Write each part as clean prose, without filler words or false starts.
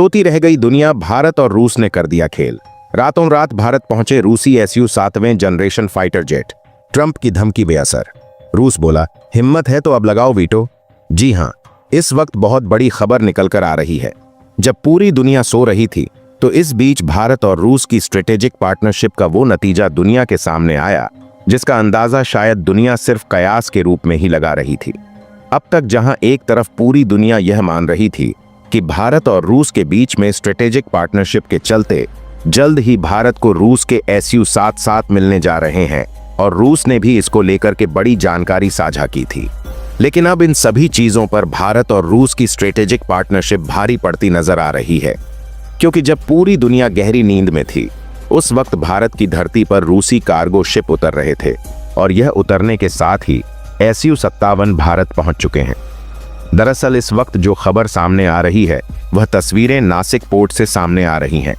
सोती रह गई दुनिया, भारत और रूस ने कर दिया खेल। रातों रात भारत पहुंचे रूसी Su-7वें जनरेशन फाइटर जेट। ट्रंप की धमकी बेअसर। रूस बोला, हिम्मत है तो अब लगाओ वीटो। जी हां, इस वक्त बहुत बड़ी खबर निकल कर आ रही है। जब पूरी दुनिया सो रही थी तो इस बीच भारत और रूस की स्ट्रेटेजिक पार्टनरशिप का वो नतीजा दुनिया के सामने आया जिसका अंदाजा शायद दुनिया सिर्फ कयास के रूप में ही लगा रही थी। अब तक जहां एक तरफ पूरी दुनिया यह मान रही थी कि भारत और रूस के बीच में स्ट्रेटेजिक पार्टनरशिप के चलते जल्द ही भारत को रूस के Su-77 मिलने जा रहे हैं और रूस ने भी इसको लेकर के बड़ी जानकारी साझा की थी, लेकिन अब इन सभी चीजों पर भारत और रूस की स्ट्रेटेजिक पार्टनरशिप भारी पड़ती नजर आ रही है। क्योंकि जब पूरी दुनिया गहरी नींद में थी उस वक्त भारत की धरती पर रूसी कार्गो शिप उतर रहे थे और यह उतरने के साथ ही Su-57 भारत पहुंच चुके हैं। दरअसल इस वक्त जो खबर सामने आ रही है वह तस्वीरें नासिक पोर्ट से सामने आ रही हैं,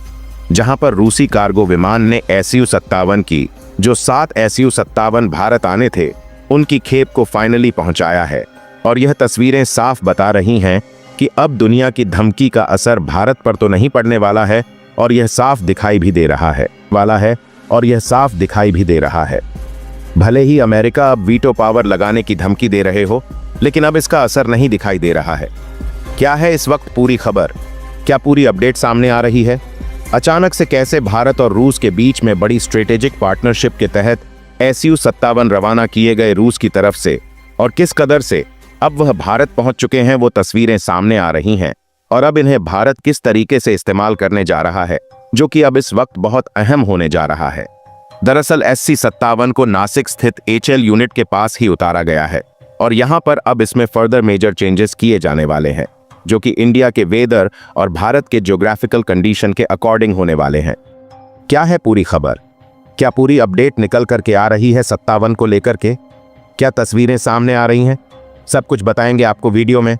जहां पर रूसी कार्गो विमान ने Su-57 की जो 7 Su-57 भारत आने थे उनकी खेप को फाइनली पहुंचाया है। और यह तस्वीरें साफ बता रही हैं कि अब दुनिया की धमकी का असर भारत पर तो नहीं पड़ने वाला है और यह साफ दिखाई भी दे रहा है भले ही अमेरिका अब वीटो पावर लगाने की धमकी दे रहे हो, लेकिन अब इसका असर नहीं दिखाई दे रहा है। क्या है इस वक्त पूरी खबर? क्या पूरी अपडेट सामने आ रही है? अचानक से कैसे भारत और रूस के बीच में बड़ी स्ट्रेटेजिक पार्टनरशिप के तहत Su-57 रवाना किए गए रूस की तरफ से और किस कदर से अब वह भारत पहुंच चुके हैं, वो तस्वीरें सामने आ रही हैं। और अब इन्हें भारत किस तरीके से इस्तेमाल करने जा रहा है, जो कि अब इस वक्त बहुत अहम होने जा रहा है। दरअसल Su-57 को नासिक स्थित HL यूनिट के पास ही उतारा गया है और यहां पर अब इसमें फर्दर मेजर चेंजेस किए जाने वाले हैं, जो कि इंडिया के वेदर और भारत के ज्योग्राफिकल कंडीशन के अकॉर्डिंग होने वाले हैं। क्या है पूरी खबर? क्या पूरी अपडेट निकल करके आ रही है 57 को लेकर के? क्या तस्वीरें सामने आ रही हैं? सब कुछ बताएंगे आपको वीडियो में,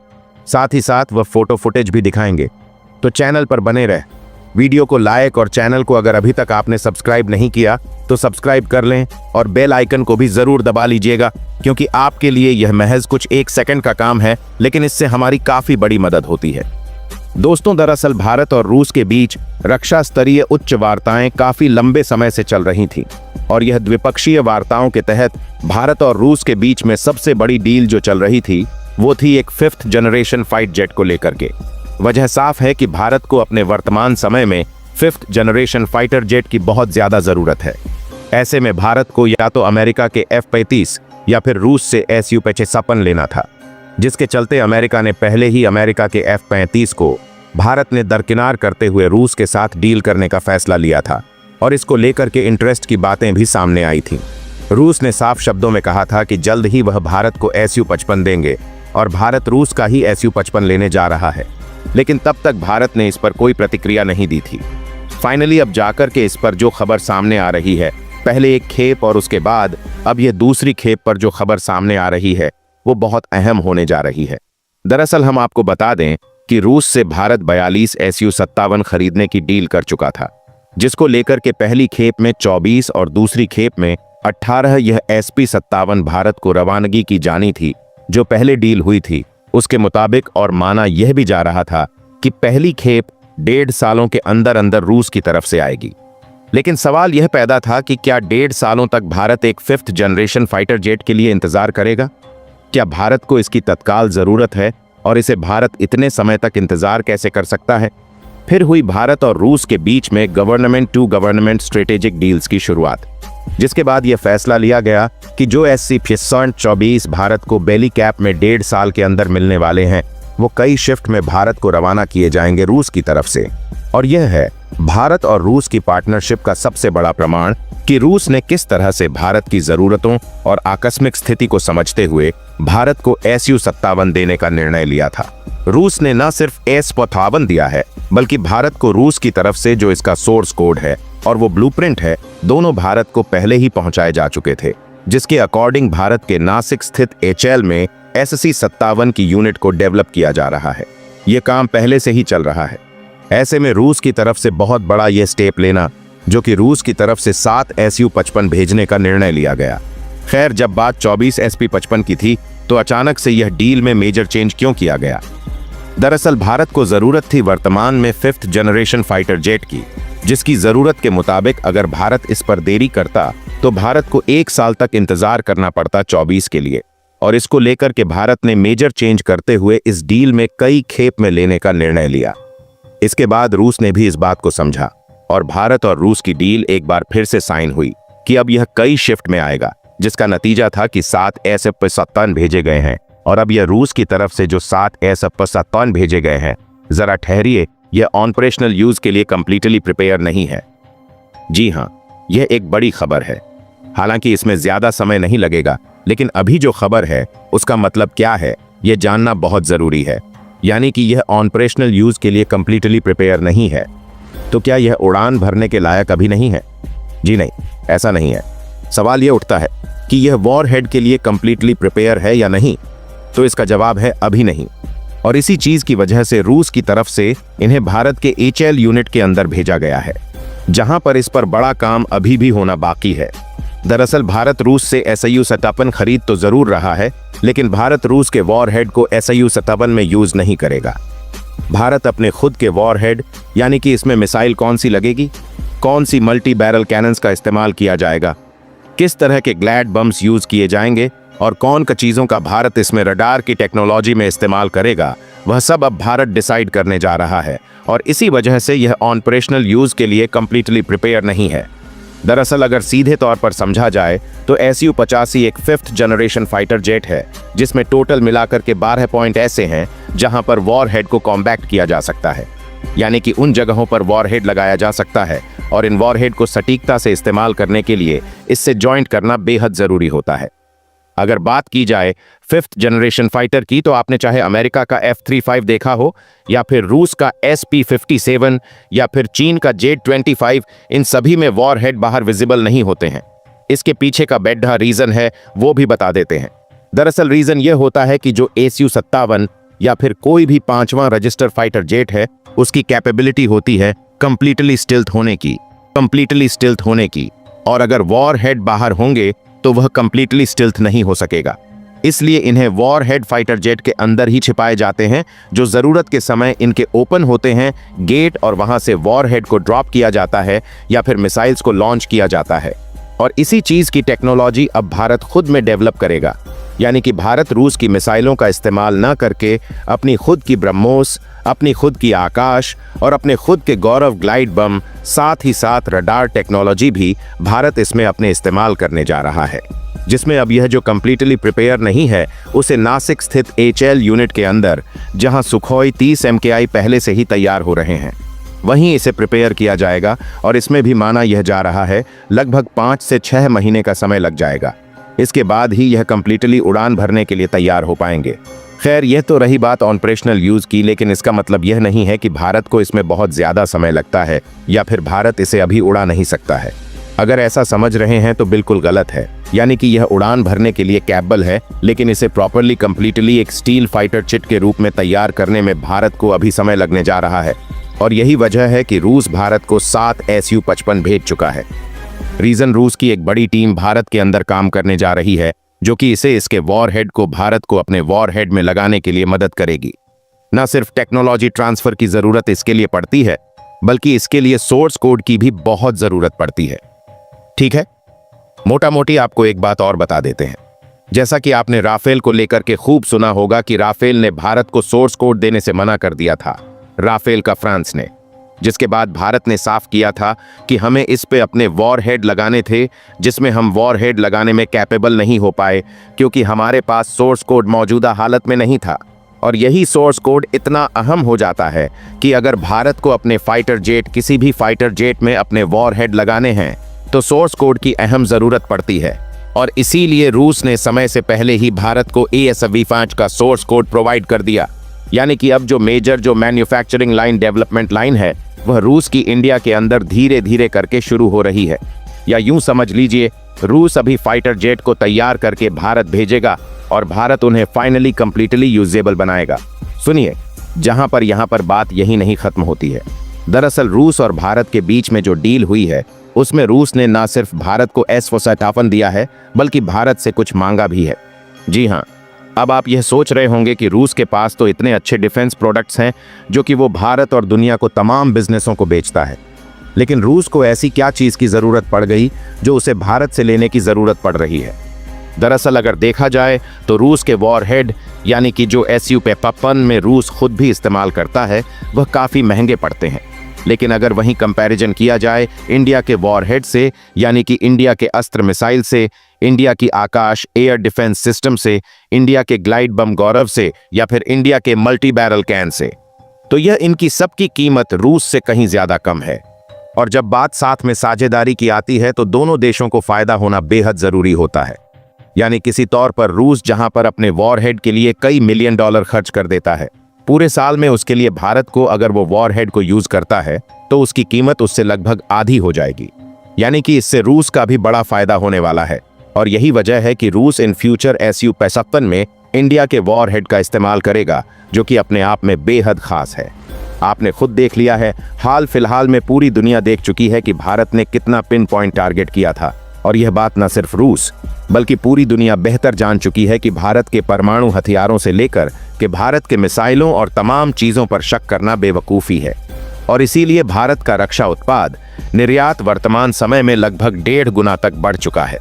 साथ ही साथ वह फोटो फुटेज भी दिखाएंगे। तो चैनल पर बने रहे, वीडियो को लाइक और चैनल को अगर अभी तक आपने सब्सक्राइब नहीं किया तो सब्सक्राइब कर लें और बेल आइकन को भी जरूर दबा लीजिएगा, क्योंकि आपके लिए यह महज कुछ 1 सेकंड का काम है, लेकिन इससे हमारी काफी बड़ी मदद होती है। दोस्तों, दरअसल भारत और रूस के बीच रक्षा स्तरीय उच्च वार्ताएं काफी लंबे समय से चल रही थी और यह द्विपक्षीय वार्ताओं के तहत भारत और रूस के बीच में सबसे बड़ी डील जो चल रही थी वो थी एक 5th जनरेशन फाइट जेट को लेकर के। वजह साफ है कि भारत को अपने वर्तमान समय में 5th जनरेशन फाइटर जेट की बहुत ज्यादा जरूरत है। ऐसे में भारत को या तो अमेरिका के F-35 या फिर रूस से Su-57 लेना था, जिसके चलते अमेरिका ने पहले ही अमेरिका के F-35 को भारत ने दरकिनार करते हुए रूस के साथ डील करने का फैसला लिया था और इसको लेकर के इंटरेस्ट की बातें भी सामने आई थी। रूस ने साफ शब्दों में कहा था कि जल्द ही वह भारत को Su-55 देंगे और भारत रूस का ही Su-55 लेने जा रहा है, लेकिन तब तक भारत ने इस पर कोई प्रतिक्रिया नहीं दी थी। फाइनली अब जाकर के इस पर जो खबर सामने आ रही है, पहले एक खेप और उसके बाद अब यह दूसरी खेप पर जो खबर सामने आ रही है वो बहुत अहम होने जा रही है। दरअसल हम आपको बता दें कि रूस से भारत 42 Su-57 खरीदने की डील कर चुका था, जिसको लेकर के पहली खेप में 24 और दूसरी खेप में 18 यह SP-57 भारत को रवानगी की जानी थी, जो पहले डील हुई थी उसके मुताबिक। और माना यह भी जा रहा था कि पहली खेप 1.5 सालों के अंदर अंदर रूस की तरफ से आएगी। लेकिन सवाल यह पैदा था कि क्या 1.5 सालों तक भारत एक 5th जनरेशन फाइटर जेट के लिए इंतजार करेगा? क्या भारत को इसकी तत्काल जरूरत है और इसे भारत इतने समय तक इंतजार कैसे कर सकता है? फिर हुई भारत और रूस के बीच में government to government strategic deals की शुरुआत, जिसके बाद यह फैसला लिया गया कि जो SC-24 भारत को बेली कैप में 1.5 साल के अंदर मिलने वाले हैं वो कई शिफ्ट में भारत को रवाना किए जाएंगे रूस की तरफ से। और यह है भारत और रूस की पार्टनरशिप का सबसे बड़ा प्रमाण कि रूस ने किस तरह से भारत की जरूरतों और आकस्मिक स्थिति को समझते हुए भारत को Su-57 देने का निर्णय लिया था। रूस ने न सिर्फ S-57 दिया है, बल्कि भारत को रूस की तरफ से जो इसका सोर्स कोड है और वो ब्लूप्रिंट है, दोनों भारत को पहले ही पहुंचाए जा चुके थे, जिसके अकॉर्डिंग भारत के नासिक स्थित HL में SC-57 की यूनिट को डेवलप किया जा रहा है। ये काम पहले से ही चल रहा है। ऐसे में रूस की तरफ से बहुत बड़ा यह स्टेप लेना, जो कि रूस की तरफ से 7 Su-55 भेजने का निर्णय लिया गया। खैर, जब बात 24 SP-55 की थी तो अचानक से यह डील में मेजर चेंज क्यों किया गया? दरअसल भारत को जरूरत थी वर्तमान में 5th जनरेशन फाइटर जेट की, जिसकी जरूरत के मुताबिक अगर भारत इस पर देरी करता तो भारत को 1 साल तक इंतजार करना पड़ता 24 के लिए। और इसको लेकर के भारत ने मेजर चेंज करते हुए इस डील में कई खेप में लेने का निर्णय लिया। इसके बाद रूस ने भी इस बात को समझा और भारत और रूस की डील एक बार फिर से साइन हुई कि अब यह कई शिफ्ट में आएगा, जिसका नतीजा था कि 7 S-57 भेजे गए हैं। और अब यह रूस की तरफ से जो 7 S-57 भेजे गए हैं, जरा ठहरिए, यह ऑपरेशनल यूज के लिए कंप्लीटली प्रिपेयर नहीं है। जी हां, यह एक बड़ी खबर है। हालांकि इसमें ज्यादा समय नहीं लगेगा, लेकिन अभी जो खबर है उसका मतलब क्या है यह जानना बहुत जरूरी है। यानी कि यह ऑपरेशनल यूज के लिए कंप्लीटली प्रिपेयर नहीं है। तो क्या यह उड़ान भरने के लायक अभी नहीं है? जी नहीं, ऐसा नहीं है। सवाल यह उठता है कि यह वॉरहेड के लिए कंप्लीटली प्रिपेयर है या नहीं। तो इसका जवाब है अभी नहीं। और इसी चीज की वजह से रूस की तरफ से इन्हें भारत के HL यूनिट के अंदर भेजा गया है, जहां पर इस पर बड़ा काम अभी भी होना बाकी है। दरअसल भारत रूस से SU-57 खरीद तो जरूर रहा है, लेकिन भारत रूस के वॉरहेड को SU-57 में यूज नहीं करेगा। भारत अपने खुद के वॉरहेड, यानी कि इसमें मिसाइल कौन सी लगेगी, कौन सी मल्टी बैरल कैनन्स का इस्तेमाल किया जाएगा, किस तरह के ग्लैड बम्स यूज किए जाएंगे और कौन क चीजों का भारत इसमें रडार की टेक्नोलॉजी में इस्तेमाल करेगा, वह सब अब भारत डिसाइड करने जा रहा है। और इसी वजह से यह ऑपरेशनल यूज के लिए कंप्लीटली प्रिपेयर नहीं है। दरअसल अगर सीधे तौर पर समझा जाए तो Su-85 एक 5th जनरेशन फाइटर जेट है, जिसमें टोटल मिलाकर के 12 पॉइंट ऐसे हैं जहां पर वॉरहेड को कॉम्पैक्ट किया जा सकता है। यानी कि उन जगहों पर वॉरहेड लगाया जा सकता है और इन वॉरहेड को सटीकता से इस्तेमाल करने के लिए इससे जॉइंट करना बेहद जरूरी होता है। अगर बात की जाए 5th जनरेशन फाइटर की, तो आपने चाहे अमेरिका का F-35 देखा हो या फिर रूस का SP-57 या फिर चीन का J-25, इन सभी में वॉरहेड बाहर विजिबल नहीं होते हैं। इसके पीछे का बेड्ढा रीजन है, वो भी बता देते हैं। दरअसल रीजन यह होता है कि जो SU-57 या फिर कोई भी 5वां रजिस्टर फाइटर जेट है, उसकी कैपेबिलिटी होती है कंप्लीटली स्टिल्थ होने की। और अगर वॉरहेड बाहर होंगे तो वह कंप्लीटली स्टिल्थ नहीं हो सकेगा। इसलिए इन्हें वॉरहेड फाइटर जेट के अंदर ही छिपाए जाते हैं, जो जरूरत के समय इनके ओपन होते हैं गेट और वहां से वॉरहेड को ड्रॉप किया जाता है या फिर मिसाइल्स को लॉन्च किया जाता है। और इसी चीज की टेक्नोलॉजी अब भारत खुद में डेवलप करेगा। यानी कि भारत रूस की मिसाइलों का इस्तेमाल न करके अपनी खुद की ब्रह्मोस, अपनी खुद की आकाश और अपने खुद के गौरव ग्लाइड बम, साथ ही साथ रडार टेक्नोलॉजी भी भारत इसमें अपने इस्तेमाल करने जा रहा है। जिसमें अब यह जो कंप्लीटली प्रिपेयर नहीं है, उसे नासिक स्थित HL यूनिट के अंदर, जहां सुखोई 30 MKI पहले से ही तैयार हो रहे हैं, वहीं इसे प्रिपेयर किया जाएगा। और इसमें भी माना यह जा रहा है लगभग 5 से 6 महीने का समय लग जाएगा। इसके बाद ही यह कंप्लीटली उड़ान भरने के लिए तैयार हो पाएंगे। खैर, यह तो रही बात ऑपरेशनल यूज की, लेकिन इसका मतलब यह नहीं है कि भारत को इसमें बहुत ज्यादा समय लगता है या फिर भारत इसे अभी उड़ा नहीं सकता है। अगर ऐसा समझ रहे हैं तो बिल्कुल गलत है। यानी कि यह उड़ान भरने के लिए कैपेबल है, लेकिन इसे प्रॉपरली कंप्लीटली एक स्टील फाइटर चिट के रूप में तैयार करने में भारत को अभी समय लगने जा रहा है। और यही वजह है कि रूस भारत को 7 Su-55 भेज चुका है। रीजन, रूस की एक बड़ी टीम भारत के अंदर काम करने जा रही है, जो कि इसे इसके वॉरहेड को भारत को अपने वॉरहेड में लगाने के लिए मदद करेगी। न सिर्फ टेक्नोलॉजी ट्रांसफर की जरूरत इसके लिए पड़ती है, बल्कि इसके लिए सोर्स कोड की भी बहुत जरूरत पड़ती है। ठीक है, मोटा मोटी आपको एक बात और बता देते हैं। जैसा कि आपने राफेल को लेकर के खूब सुना होगा कि राफेल ने भारत को सोर्स कोड देने से मना कर दिया था, राफेल का फ्रांस ने। जिसके बाद भारत ने साफ किया था कि हमें इस पे अपने वॉरहेड लगाने थे, जिसमें हम वॉरहेड लगाने में कैपेबल नहीं हो पाए क्योंकि हमारे पास सोर्स कोड मौजूदा हालत में नहीं था। और यही सोर्स कोड इतना अहम हो जाता है कि अगर भारत को अपने फाइटर जेट, किसी भी फाइटर जेट में अपने वॉरहेड लगाने हैं, तो सोर्स कोड की अहम जरूरत पड़ती है। और इसीलिए रूस ने समय से पहले ही भारत को ASV5 का सोर्स कोड प्रोवाइड कर दिया। यानी कि अब जो मेजर जो मैन्युफैक्चरिंग लाइन, डेवलपमेंट लाइन है, वह रूस की इंडिया के अंदर धीरे धीरे करके शुरू हो रही है। या यूं समझ लीजिए, रूस अभी फाइटर जेट को तैयार करके भारत भेजेगा और भारत उन्हें फाइनली कंप्लीटली यूजेबल बनाएगा। सुनिए, जहां पर यहां पर बात यही नहीं खत्म होती है। दरअसल रूस और भारत के बीच में जो डील हुई है, उसमें रूस ने न सिर्फ भारत को S-57 दिया है, बल्कि भारत से कुछ मांगा भी है। जी हाँ, अब आप यह सोच रहे होंगे कि रूस के पास तो इतने अच्छे डिफेंस प्रोडक्ट्स हैं जो कि वो भारत और दुनिया को तमाम बिजनेसों को बेचता है, लेकिन रूस को ऐसी क्या चीज़ की ज़रूरत पड़ गई जो उसे भारत से लेने की ज़रूरत पड़ रही है। दरअसल अगर देखा जाए तो रूस के वॉरहेड यानी कि जो Su-55 में रूस खुद भी इस्तेमाल करता है वह काफ़ी महंगे पड़ते हैं। लेकिन अगर वहीं कंपैरिजन किया जाए इंडिया के वॉरहेड से यानी कि इंडिया के अस्त्र मिसाइल से, इंडिया की आकाश एयर डिफेंस सिस्टम से, इंडिया के ग्लाइड बम गौरव से या फिर इंडिया के मल्टी बैरल कैन से, तो यह इनकी सबकी कीमत रूस से कहीं ज़्यादा कम है। और जब बात साथ में साझेदारी की आती है तो दोनों देशों को फ़ायदा होना बेहद ज़रूरी होता है। यानी किसी तौर पर रूस जहां पर अपने वॉरहेड के लिए कई मिलियन डॉलर खर्च कर देता है पूरे साल में, उसके लिए भारत को अगर वो वॉरहेड को यूज करता है तो उसकी कीमत उससे लगभग आधी हो जाएगी। यानी कि इससे रूस का भी बड़ा फायदा होने वाला है। और यही वजह है कि रूस इन फ्यूचर Su-55 में इंडिया के वॉरहेड का इस्तेमाल करेगा, जो कि अपने आप में बेहद खास है। आपने खुद देख लिया है, हाल फिलहाल में पूरी दुनिया देख चुकी है कि भारत ने कितना पिन पॉइंट टारगेट किया था। और यह बात न सिर्फ रूस बल्कि पूरी दुनिया बेहतर जान चुकी है कि भारत के परमाणु हथियारों से लेकर के भारत के मिसाइलों और तमाम चीज़ों पर शक करना बेवकूफ़ी है। और इसीलिए भारत का रक्षा उत्पाद निर्यात वर्तमान समय में लगभग 1.5 गुना तक बढ़ चुका है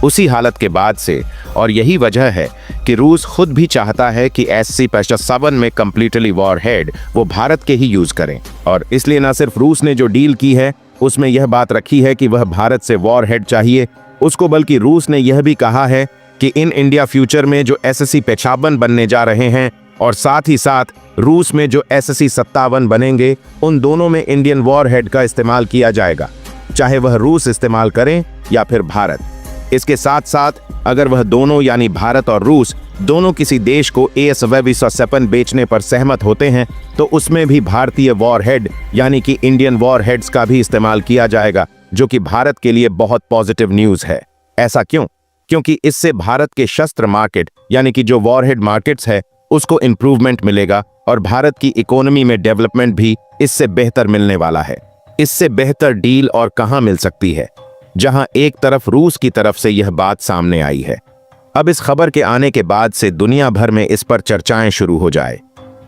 उसी हालत के बाद से। और यही वजह है कि रूस खुद भी चाहता है कि Su-57 में कंप्लीटली वॉरहेड वो भारत के ही यूज करें। और इसलिए न सिर्फ रूस ने जो डील की है उसमें यह बात रखी है कि वह भारत से वॉरहेड चाहिए उसको, बल्कि रूस ने यह भी कहा है कि इन इंडिया फ्यूचर में जो Su-55 बनने जा रहे हैं और साथ ही साथ रूस में जो Su-57 बनेंगे उन दोनों में इंडियन वॉरहेड का इस्तेमाल किया जाएगा, चाहे वह रूस इस्तेमाल करें या फिर भारत। इसके साथ साथ अगर वह दोनों यानी भारत और रूस दोनों किसी देश को AS-27 बेचने पर सहमत होते हैं तो उसमें भी भारतीय वॉरहेड यानी कि इंडियन वॉरहेड्स का भी इस्तेमाल किया जाएगा, जो कि भारत के लिए बहुत पॉजिटिव न्यूज़ है। ऐसा क्यों? क्योंकि इससे भारत के शस्त्र मार्केट यानी कि जो वॉरहेड मार्केट्स है उसको इम्प्रूवमेंट मिलेगा और भारत की इकोनॉमी में डेवलपमेंट भी इससे बेहतर मिलने वाला है। इससे बेहतर डील और कहां मिल सकती है, जहां एक तरफ रूस की तरफ से यह बात सामने आई है। अब इस खबर के आने के बाद से दुनिया भर में इस पर चर्चाएं शुरू हो जाए।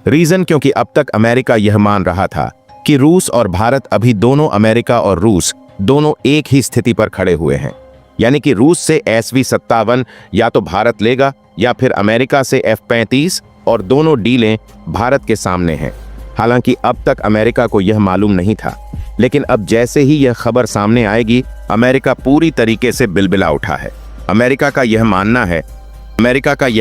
रीजन क्योंकि अब तक अमेरिका यह मान रहा था कि रूस और भारत अभी दोनों, अमेरिका और रूस दोनों एक ही स्थिति पर खड़े हुए हैं। यानी कि रूस से Su-57 या तो भारत लेगा या फिर अमेरिका से F-35 और दोनों डीलें भारत के सामने हैं। हालांकि अब तक अमेरिका को यह मालूम नहीं था, लेकिन अब जैसे ही यह खबर सामने आएगी अमेरिका पूरी तरीके से बिलबिला उठा है। अमेरिका का यह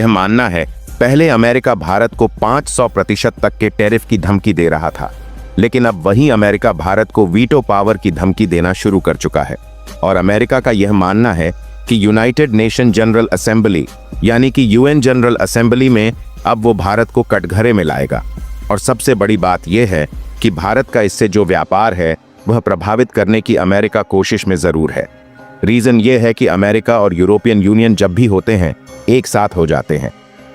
मानना है पहले अमेरिका भारत को 500% तक के टैरिफ की धमकी दे रहा था, लेकिन अब वही अमेरिका भारत को वीटो पावर की धमकी देना शुरू कर चुका है। और अमेरिका का यह मानना है कि यूनाइटेड नेशन जनरल असेंबली यानी कि UN जनरल असेंबली में अब वो भारत को कटघरे में लाएगा। और सबसे बड़ी बात यह है कि भारत का इससे जो व्यापार है वह प्रभावित करने की अमेरिका कोशिश में ज़रूर है। रीज़न ये है कि अमेरिका और यूरोपियन यूनियन जब भी होते हैं एक साथ हो जाते हैं।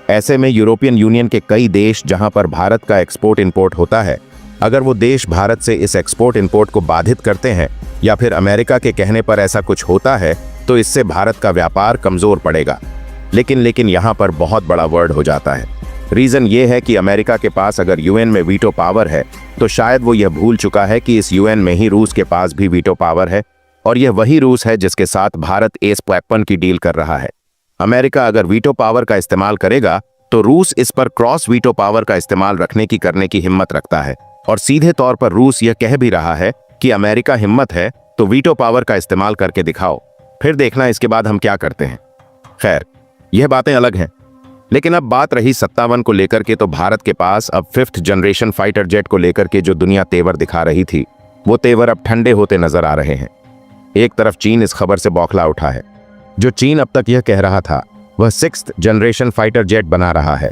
ऐसे में यूरोपियन यूनियन के कई देश जहां पर भारत का एक्सपोर्ट इंपोर्ट होता है, अगर वो देश भारत से इस एक्सपोर्ट इंपोर्ट को बाधित करते हैं या फिर अमेरिका के कहने पर ऐसा कुछ होता है तो इससे भारत का व्यापार कमज़ोर पड़ेगा। लेकिन यहाँ पर बहुत बड़ा वर्ड हो जाता है। रीज़न ये है कि अमेरिका के पास अगर UN में वीटो पावर है तो शायद वो यह भूल चुका है कि इस UN में ही रूस के पास भी वीटो पावर है, और यह वही रूस है जिसके साथ भारत AS-52 की डील कर रहा है। अमेरिका अगर वीटो पावर का इस्तेमाल करेगा तो रूस इस पर क्रॉस वीटो पावर का इस्तेमाल करने की हिम्मत रखता है। और सीधे तौर पर रूस यह कह भी रहा है कि अमेरिका हिम्मत है तो वीटो पावर का इस्तेमाल करके दिखाओ, फिर देखना इसके बाद हम क्या करते हैं। खैर, यह बातें अलग हैं। लेकिन अब बात रही 57 को लेकर के, तो भारत के पास अब 5th जनरेशन फाइटर जेट को लेकर के जो दुनिया तेवर दिखा रही थी वो तेवर अब ठंडे होते नजर आ रहे हैं। एक तरफ चीन इस खबर से बौखला उठा है। जो चीन अब तक यह कह रहा था वह 6th जनरेशन फाइटर जेट बना रहा है,